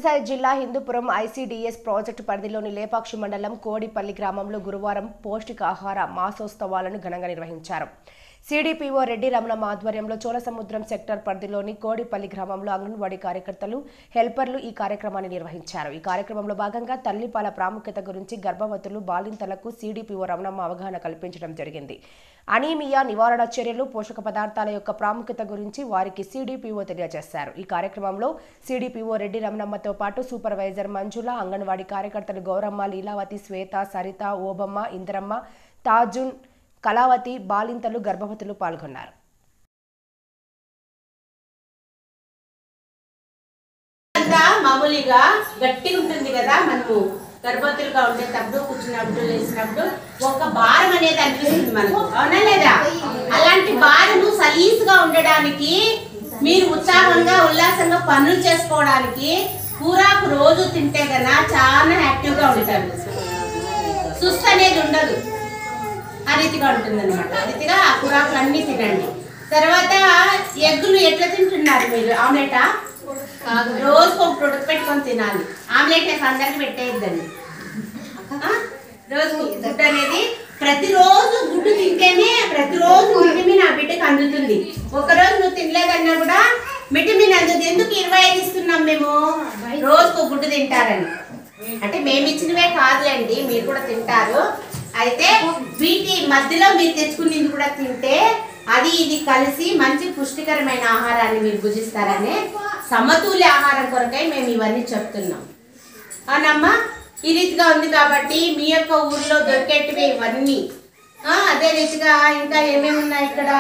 సత్యసాయి జిల్లా Hindupuram ICDS project పరిధిలోని లేపాక్షి మండలం కోడిపల్లి గ్రామంలో గురువారం పౌష్టికాహార మాసోత్సవాలను ఘనంగా నిర్వహించారు. సిడిపిఓ రెడ్డి రమణమ్మ ఆధ్వర్యంలో చోళసముద్రం సెక్టర్ పరిధిలోని కోడిపల్లి గ్రామంలో అంగన్వాడీ కార్యకర్తలు, హెల్పర్లు ఈ కార్యక్రమాన్ని నిర్వహించారు. ఈ కార్యక్రమంలో భాగంగా తల్లిపాల ప్రాముఖ్యత గురించి గర్భవతులు, బాలింతలకు సిడిపిఓ రమణమ్మ అవగాహన కల్పించడం జరిగింది. అనీమియా నివారణ చర్యలు, పోషక పదార్థాల యొక్క ప్రాముఖ్యత గురించి వారికి సిడిపిఓ తెలియజేశారు. ఈ కార్యక్రమంలో సిడిపిఓ రెడ్డి రమణమ్మతో పాటు సూపర్వైజర్ మంజుల, అంగన్వాడీ కార్యకర్తలు గౌరమ్మ, లీలావతి, శ్వేత, సరిత, ఓబమ్మ, ఇంద్రమ్మ, తాజున్, కళావతి, బాలింతలు, గర్భవతులు పాల్గొన్నారు. మామూలుగా గట్టిగా ఉంటుంది కదా, మనము గర్భవతులుగా ఉండేటప్పుడు, కూర్చున్నప్పుడు, లేచినప్పుడు ఒక భారం అనేది అనిపిస్తుంది మనకు, అవునా లేదా? అలాంటి భారము సలీసుగా ఉండడానికి, మీరు ఉత్సాహంగా ఉల్లాసంగా పనులు చేసుకోవడానికి కూరాకు రోజు తింటే కన్నా చాలా యాక్టివ్గా ఉంటారు. సుస్థ అనేది ఉండదు, ఆ రీతిగా ఉంటుంది అనమాట. ఆ రీతిగా ఆ కూరాకులు అన్నీ తినండి. తర్వాత ఎగ్గులు ఎట్లా తింటున్నారు మీరు? ఆమ్లెటా? రోజుకు ఒక ప్రొడక్ట్ పెట్టుకొని తినాలి. ఆమ్లెట్ అందరికి పెట్టేయద్దండి. రోజుకు గుడ్డు అనేది ప్రతిరోజు గుడ్డు తింటేనే ప్రతిరోజు విటమిన్ ఆ బిడ్డకు అందుతుంది. ఒకరోజు నువ్వు తినలేదన్నా కూడా విటమిన్ అందుతుంది. ఎందుకు 25 ఇస్తున్నాం మేము? రోజుకు గుడ్డు తింటారని. అంటే మేము ఇచ్చినవే కాదులేండి, మీరు కూడా తింటారు. అయితే వీటి మధ్యలో మీరు తెచ్చుకునేది కూడా తింటే అది ఇది కలిసి మంచి పుష్టికరమైన ఆహారాన్ని మీరు భుజిస్తారనే సమతుల్య ఆహారం కొరకై మేము ఇవన్నీ చెప్తున్నాం. అవునమ్మా, ఈ రీతిగా ఉంది కాబట్టి మీ యొక్క ఊర్లో దొరికేటివి ఇవన్నీ. అదే రీతిగా ఇంకా ఏమేమి ఉన్నాయి ఇక్కడ?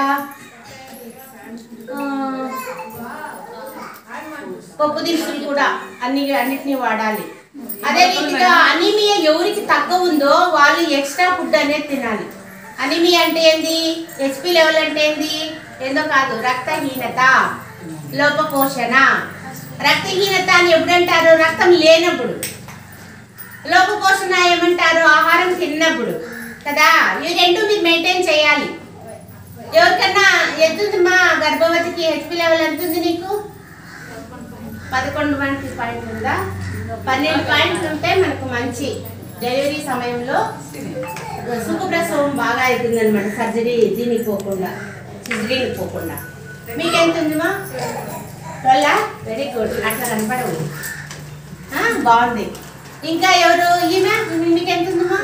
పప్పు దినుసులు కూడా అన్నిటినీ వాడాలి. అదే రీతిగా అనీమియా ఎవరికి తక్కువ ఉందో వాళ్ళు ఎక్స్ట్రా ఫుడ్ అనేది తినాలి. అనీమియా అంటే ఏంది? హెచ్పి లెవెల్ అంటే ఏంది? ఏందో కాదు, రక్తహీనత, లోపపోషణ. రక్తహీనత అని ఎప్పుడంటారు? రక్తం లేనప్పుడు. లోపపోషణ ఏమంటారు? ఆహారం తిన్నప్పుడు కదా. ఇవి రెండు మీరు మెయింటైన్ చేయాలి. ఎవరికన్నా ఎంతుంది మా గర్భవతికి హెచ్పి లెవెల్ ఎంతుంది నీకు? 11 పాయింట్ ఉందా? 12 పాయింట్లు ఉంటే మనకు మంచి డెలివరీ సమయంలో సుఖప్రసవం బాగా అవుతుంది అనమాట. సర్జరీ దీనికి పోకుండా, సిజరీకి పోకుండా. మీకు ఎంత ఉందిమా? 12? వెరీ గుడ్, అట్లా కనపడవు. బాగుంది. ఇంకా ఎవరు? ఈమె మీకు ఎంత ఉందమ్మా?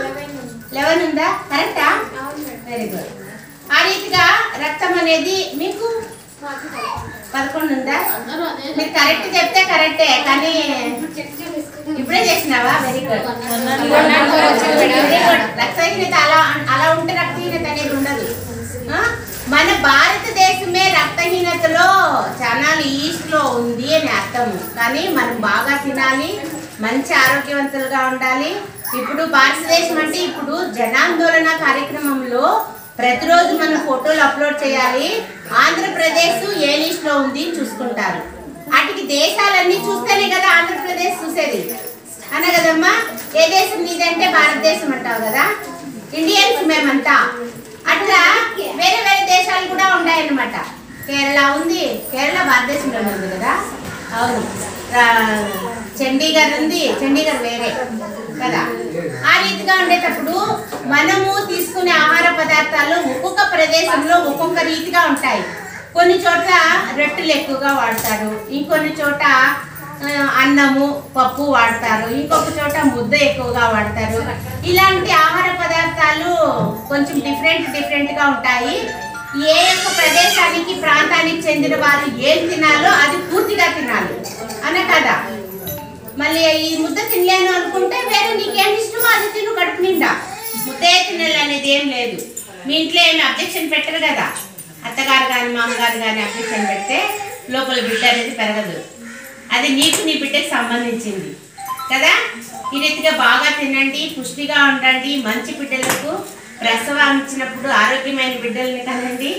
11 ఉందా? కరెక్టా? Very good. ఆ రీతిగా రక్తం అనేది మీకు 11 ఉందా? మీరు కరెక్ట్ చెప్తే కరెక్టే, కానీ ఇప్పుడే చేసినావా? Very good. రక్తహీనత అలా ఉంటే రక్తహీనత అనేది ఉండదు. మన భారతదేశమే రక్తహీనతలో చాలా ఈస్ట్లో ఉంది అని అర్థము. కానీ మనం బాగా తినాలి, మంచి ఆరోగ్యవంతులుగా ఉండాలి. ఇప్పుడు భారతదేశం అంటే ఇప్పుడు జనాందోళన కార్యక్రమంలో ప్రతిరోజు మనం ఫోటోలు అప్లోడ్ చేయాలి. ఆంధ్రప్రదేశ్ ఏ లిస్ట్లో ఉంది చూసుకుంటారు. వాటికి దేశాలన్నీ చూస్తేనే కదా ఆంధ్రప్రదేశ్ చూసేది, అన్న కదమ్మా. ఏ దేశం నీదంటే భారతదేశం అంటావు కదా. ఇండియన్స్ మేమంతా. అట్లా వేరే వేరే దేశాలు కూడా ఉన్నాయన్నమాట. కేరళ ఉంది, కేరళ భారతదేశంలో ఉంది కదా. అవును, చండీగఢ్ ఉంది, చండీగఢ్ వేరే కదా. ఆ రీతిగా ఉండేటప్పుడు మనము తీసుకునే ఆహార పదార్థాలు ఒక్కొక్క ప్రదేశంలో ఒక్కొక్క రీతిగా ఉంటాయి. కొన్ని చోట్ల రొట్టెలు ఎక్కువగా వాడతారు, ఇంకొన్ని చోట అన్నము, పప్పు వాడతారు, ఇంకొక చోట ముద్ద ఎక్కువగా వాడతారు. ఇలాంటి ఆహార పదార్థాలు కొంచెం డిఫరెంట్గా ఉంటాయి. ఏ యొక్క ప్రదేశానికి, ప్రాంతానికి చెందిన వారు ఏం తినాలో అది పూర్తిగా తినాలి అన్న కదా. మళ్ళీ ఈ ముద్ద తినలేను అనుకుంటే వేరే నీకేం ఇష్టమో అది తిను కడుపు నిండా. ముద్దే తినాలి అనేది ఏం లేదు. మీ ఇంట్లో ఏమి అబ్జెక్షన్ పెట్టరు కదా. అత్తగారు కానీ మామగారు కానీ అబ్జెక్షన్ పెడితే లోపల బిడ్డ అనేది పెరగదు. అది నీకు, నీ బిడ్డకి సంబంధించింది కదా. ఈ రీతిగా బాగా తినండి, పుష్టిగా ఉండండి. మంచి బిడ్డలకు ప్రసవం ఇచ్చినప్పుడు ఆరోగ్యమైన బిడ్డల్ని కనండి.